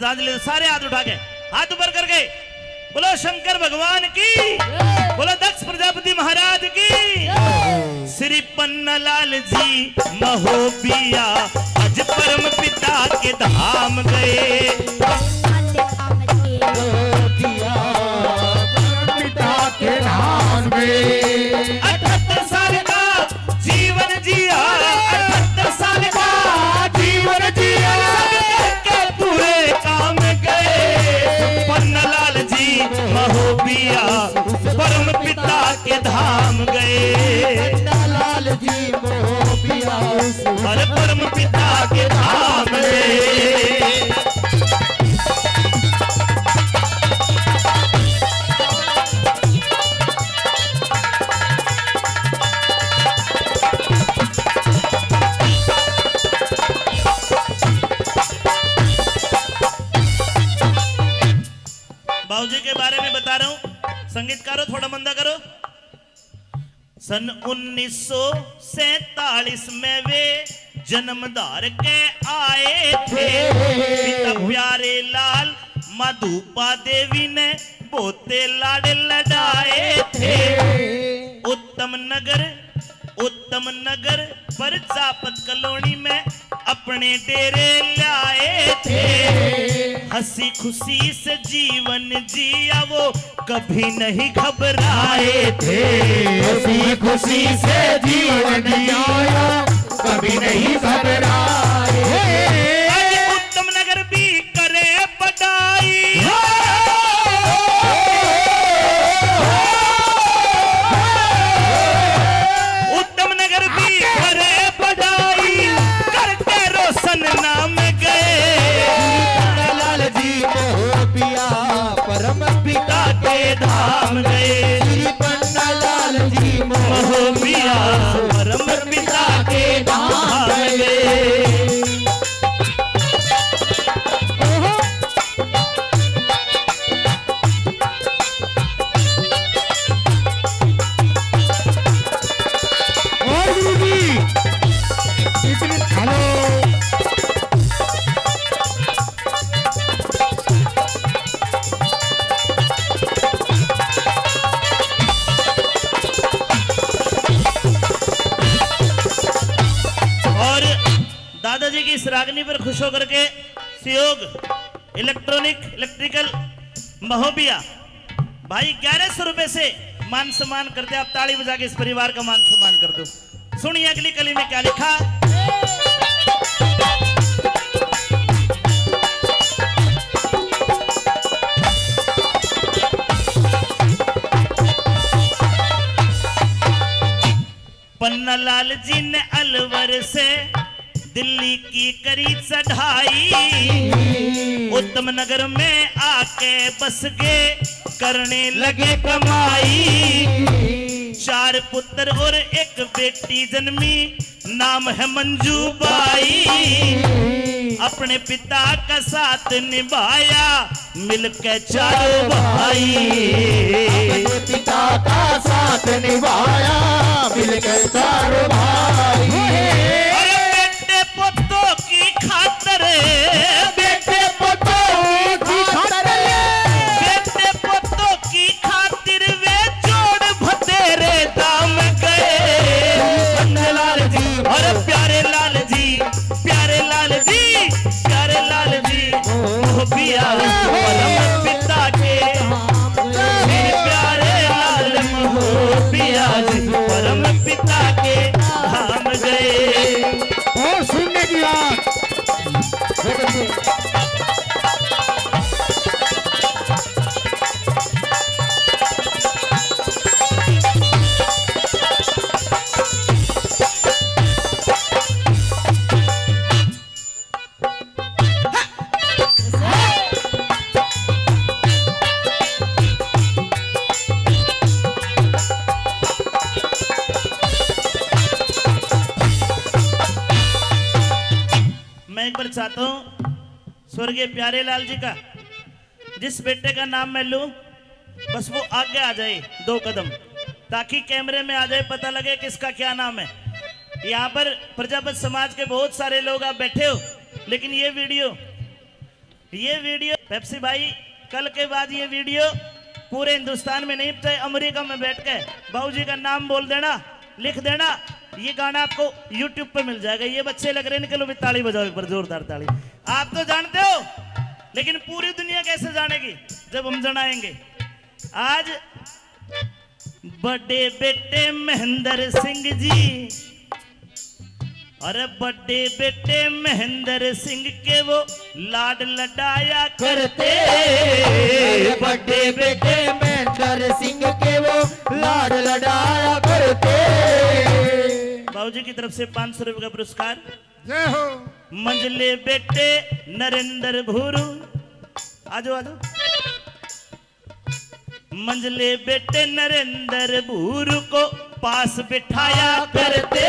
श्रद्धांजलि सारे हाथ उठा के हाथ ऊपर करके बोलो शंकर भगवान की, बोलो दक्ष प्रजापति महाराज की। श्री पन्नालाल जी महोबिया आज परम पिता के धाम गए। पिता के धाम गए। 78 साल का जीवन जिया, 78 साल का जीवन जिया, के पूरे काम गए। पन्नालाल जी महोबिया परम पिता के धाम गए। पन्नालाल जी महोबिया और परम पिता के धाम गए। बाबूजी के बारे में बता रहा हूं, संगीतकारों थोड़ा मंदा करो। सन 1947 में वे जन्मधार के आए थे। पिता प्यारे लाल माधुपा देवी ने पोते लाड़ लड़ाए थे। उत्तम नगर प्रजापत कॉलोनी में अपने डेरे लाए थे। हंसी खुशी से जीवन जिया वो कभी नहीं घबराए थे। हंसी खुशी से जीवन जिया कभी नहीं घबराए। उत्तम नगर भी करे बड़ाई। उत्तम नगर भी करे बड़ाई, करके रोशन नाम गए। पन्नालाल जी महोबिया परम पिता के धाम गए। श्री पन्नालाल जी महोबिया परम पिता के धाम गए। और गुरुजी इतने हेलो और दादाजी की इस रागनी पर खुश होकर के सहयोग इलेक्ट्रिकल महोबिया भाई 1100 रुपए से मान सम्मान करते। आप ताली बजा के इस परिवार का मान सम्मान कर दो। सुनिए अगली कली में क्या लिखा। पन्नालाल जी ने अलवर से दिल्ली की करी चढ़ाई। उत्तम नगर में आके बस गए, करने लगे कमाई। 4 पुत्र और 1 बेटी जन्मी, नाम है मंजू बाई। अपने पिता का साथ निभाया मिलकर चारों भाई। अपने पिता का साथ निभाया मिलकर चारों भाई। बेटे पोतों की खातर, बेटे पोतों की खातिर, बेटे पोतों की खातिर वे जोड़ भतेरे दाम गए। पन्नालाल जी और प्यारे लाल जी, प्यारे लाल जी, प्यारे लाल जी महोबिया परम पिता के। प्यारे लाल महोबिया जी परम पिता के धाम गए। और सुनने की बात मैं एक बार चाहता हूं स्वर्गीय प्यारे लाल जी का जिस बेटे का नाम मैं लूं बस वो आगे आ जाए 2 कदम, ताकि कैमरे में आ जाए, पता लगे किसका क्या नाम है। यहाँ पर प्रजापत समाज के बहुत सारे लोग आप बैठे हो, लेकिन ये वीडियो ये वीडियो पेप्सी भाई कल के बाद ये वीडियो पूरे हिंदुस्तान में नहीं, चाहे अमेरिका में बैठ के बाबूजी का नाम बोल देना, लिख देना, ये गाना आपको YouTube पे मिल जाएगा। ये बच्चे लग रहे हैं, निकलो भी ताली बजाओ एक बार जोरदार ताली। आप तो जानते हो, लेकिन पूरी दुनिया कैसे जानेगी जब हम जनाएंगे। आज बड़े बेटे महेंद्र सिंह जी, अरे बड़े बेटे महेंद्र सिंह के वो लाड लडाया करते, बड़े बेटे महेंद्र सिंह के वो लाड लडाया करते। बाबूजी की तरफ से 500 रुपए का पुरस्कार। जय हो। मंझले बेटे नरेंद्र भूरू, आजो आजो। मंझले बेटे नरेंद्र भूरू को पास बिठाया करते,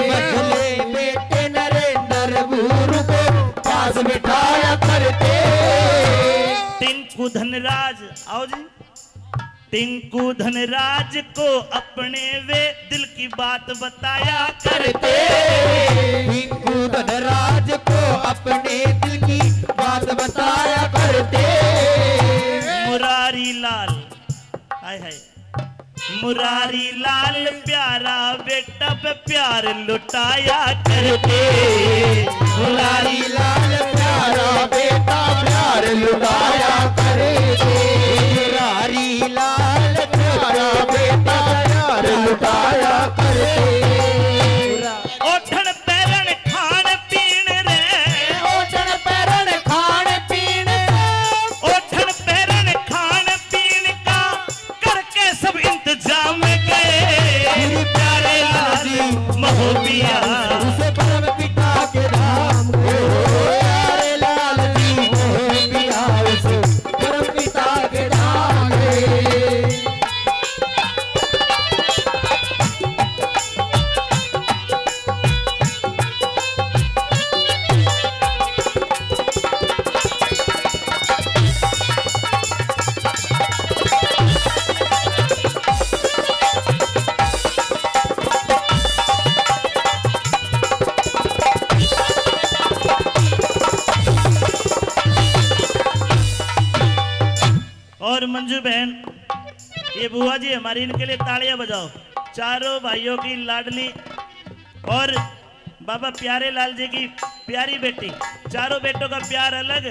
मंझले बेटे नरेंद्र भूरू को पास बिठाया करते। टिंकू धनराज, आओ जी। टिंकू धनराज को अपने वे दिल की बात बताया करते, टिंकू धनराज को अपने दिल की बात बताया करते। मुरारी लाल, हाय हाय, मुरारी लाल प्यारा बेटा पे प्यार लुटाया करते, मुरारी लाल प्यारा बेटा प्यार लुटाया करते। मुरारी लाल प्यारा बेटा प्यार लुटाया करते। ओठन पैरन खान पीन रे, ओठन पैरन खान पीन, ओठन पैरन खान पीन का करके सब इंतजाम गए, प्यारे लाली महोबिया उसे परम पिता के धाम को, प्यारे लाल जी मोहबिया उसे परम पिता के धाम गए। और मंजू बहन, ये बुआ जी हमारी, इनके लिए तालियां बजाओ। चारों भाइयों की लाडली और बाबा प्यारे लाल जी की प्यारी बेटी, चारों बेटों का प्यार अलग,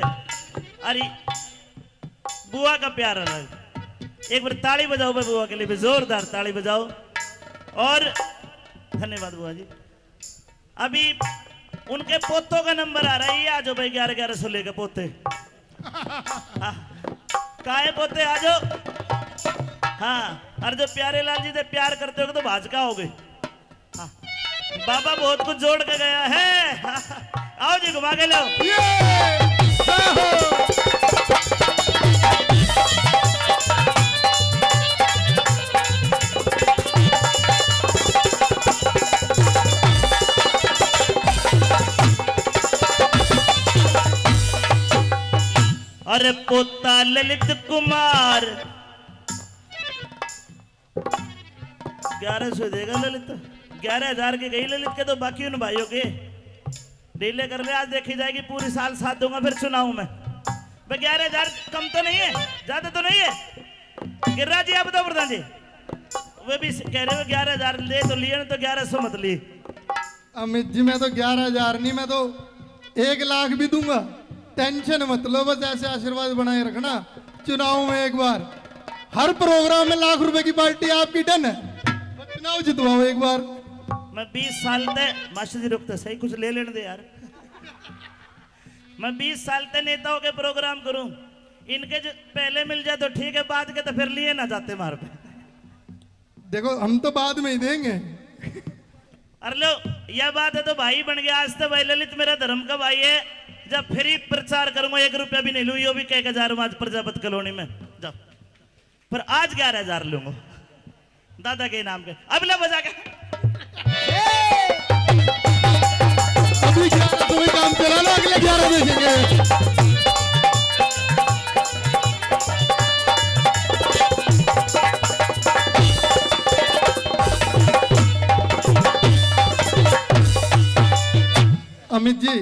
अरे बुआ का प्यार अलग। एक बार ताली बजाओ भाई बुआ के लिए भी, जोरदार ताली बजाओ। और धन्यवाद बुआ जी। अभी उनके पोतों का नंबर आ रहा है, ये आ जाओ भाई 11-11 सोलह के पोते। काहे पोते आ जाओ। हाँ, और जो प्यारे लाल जी से प्यार करते हो तो भाजका हो गए। हाँ, बाबा बहुत कुछ जोड़ के गया है। हाँ, आओ जी घुमा के लो। अरे पोता ललित कुमार 1100 देगा ललित, 11,000 के गई ललित के, तो बाकी उन भाइयों के डीले कर ले। आज देखी जाएगी, पूरी साल साथ दूंगा फिर चुनाव में। भाई 11,000 कम तो नहीं है, ज्यादा तो नहीं है। गिरिराज जी आप बताओ प्रधान जी, वे भी कह रहे हो 11,000 ले तो लिए, तो 1100 मत ली। अमित जी मैं तो 11,000 नहीं, मैं तो 1 लाख भी दूंगा, टेंशन मत लो। बस ऐसे आशीर्वाद बनाए रखना। चुनाव में एक बार हर प्रोग्राम में लाख रुपए की पार्टी आपकी डन है। बस चुनाव जितवाओ एक बार। मैं 20 साल तक, मास्टर जी रुकते सही, कुछ ले लेने दे यार। मैं 20 साल तक नेताओं के प्रोग्राम करूं, इनके जो पहले मिल जाए तो ठीक है, बाद के तो फिर लिए ना जाते मार पे। देखो हम तो बाद में ही देंगे। अरे लो, यह बात है तो भाई बन गया। आज तो भाई ललित मेरा धर्म का भाई है। जब फ्री प्रचार करूंगा 1 रुपया भी नहीं लूँ, यो भी 1,000 आज प्रजापति कॉलोनी में जाओ, पर आज 11,000 लूंगा दादा के नाम के। अब ला बजा के अभी 11 कोई काम चला लो, अगले 11 देखेंगे। अमित जी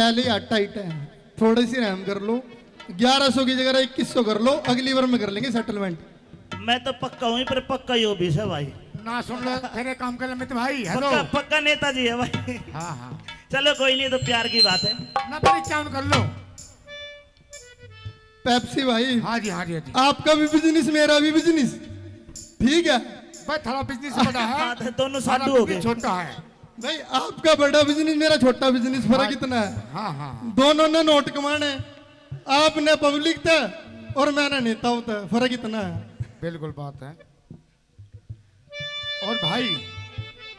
पहले ही हाथ टाइट है, थोड़ी सी रहम कर लो। 1100 की जगह 2100 कर लो, अगली बार में कर लेंगे सेटलमेंट। मैं तो पक्का हूँ पर पक्का यो भी है भाई। ना सुन लो फिर एक काम कर ले अमित भाई। हेलो पक्का पक्का नेताजी है भाई। हाँ हाँ चलो कोई नहीं, तो प्यार की बात है। ना फिर चाउन कर लो। पेप्सी भाई, हाँ जी हाँ जी हाँ जी। आपका भी बिजनेस मेरा भी बिजनेस, ठीक है भाई थोड़ा बिजनेस बड़ा है, हाँ, तो दोनों हमारा साधु हो business गए। छोटा है। भाई। आपका बड़ा बिजनेस मेरा छोटा बिजनेस, फर्क इतना है, हाँ हाँ दोनों ने नोट कमाने, आपने पब्लिक था और मैंने नेता होता, फर्क इतना है। बिल्कुल बात है। और भाई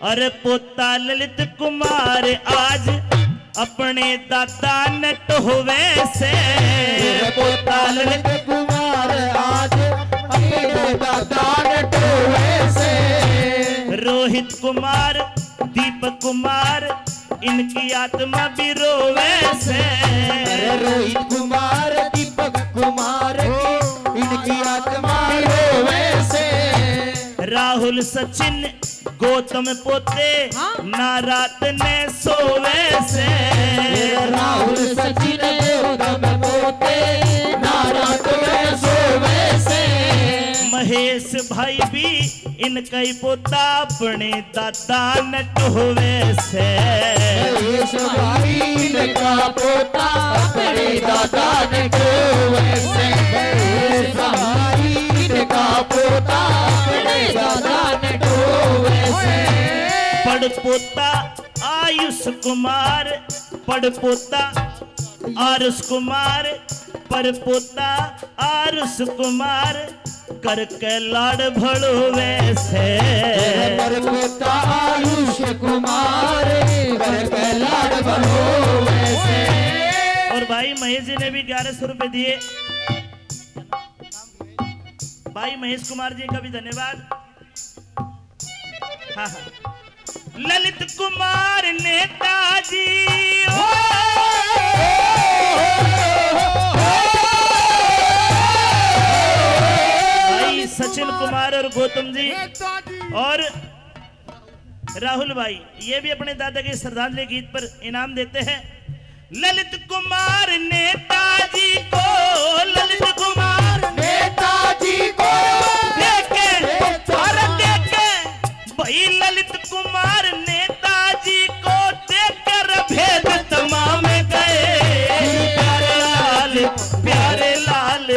अरे पोता ललित कुमार आज अपने दादा नट हुए से। पोता ललित कुमार आज अपने दादा नटोए से। रोहित कुमार दीपक कुमार इनकी आत्मा भी रोवे से। रोहित कुमार दीपक कुमार इनकी आत्मा रोवे से। राहुल सचिन गौतम पोते ना रात ने सोवे से। राहुल सचिन गौतम पोते ना रात में सोवे से। महेश भाई भी इनका ही पोता अपने दादा नट हुए से। महेश भाई इनका पोता अपने दादा नटोए से। महेश भाई इनका पोता अपने दादा नटोए से। पड़पोता आयुष कुमार, पड़पोता आरुष कुमार, परपोता आरुष कुमार करके लाड़ भड़ोवे से। परपोता आयुष कुमार करके लाड़ भड़ोवे से। और भाई महेश जी ने भी 1100 रुपए दिए। भाई महेश कुमार जी का भी धन्यवाद। हाँ हाँ। ललित कुमार नेताजी ओ, भाई सचिन कुमार और गौतम जी और राहुल भाई ये भी अपने दादा के श्रद्धांजलि गीत पर इनाम देते हैं। ललित कुमार नेताजी को, ललित कुमार नेताजी को देखे और देखे भाई ललित कुमार नेताजी को देखकर भेद तमाम गए। प्यारे लाल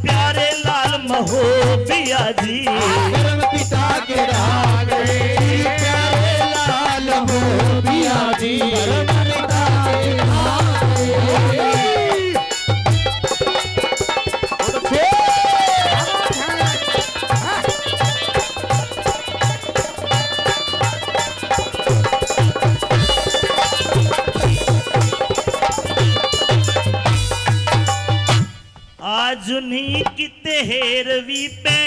प्यारे लाल महोबिया जी। धर्म पिता के राग प्यारे लाल महोबिया जी। धर्म पिता के आज उन्हीं की तेरहवीं पे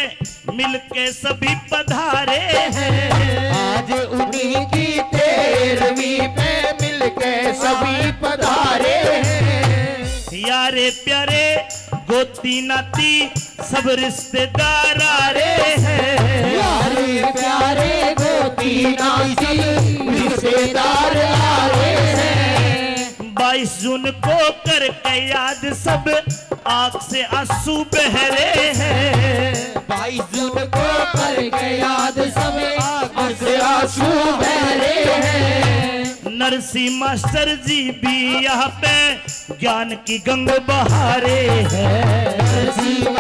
मिलके सभी पधारे हैं। आज उन्हीं की 13वीं पे मिलके सभी पधारे हैं। यारे प्यारे गोती नाती सब रिश्तेदार आ रहे हैं। यारे प्यारे गोती नाती रिश्तेदार आ रहे हैं। 22 जून को करके याद सब आंख से आंसू बह रहे हैं। 22 जून को करके याद सब आंख से आंसू बह रहे हैं। नरसिंह मास्टर जी भी यहाँ पे ज्ञान की गंग बहारे हैं। नरसिंह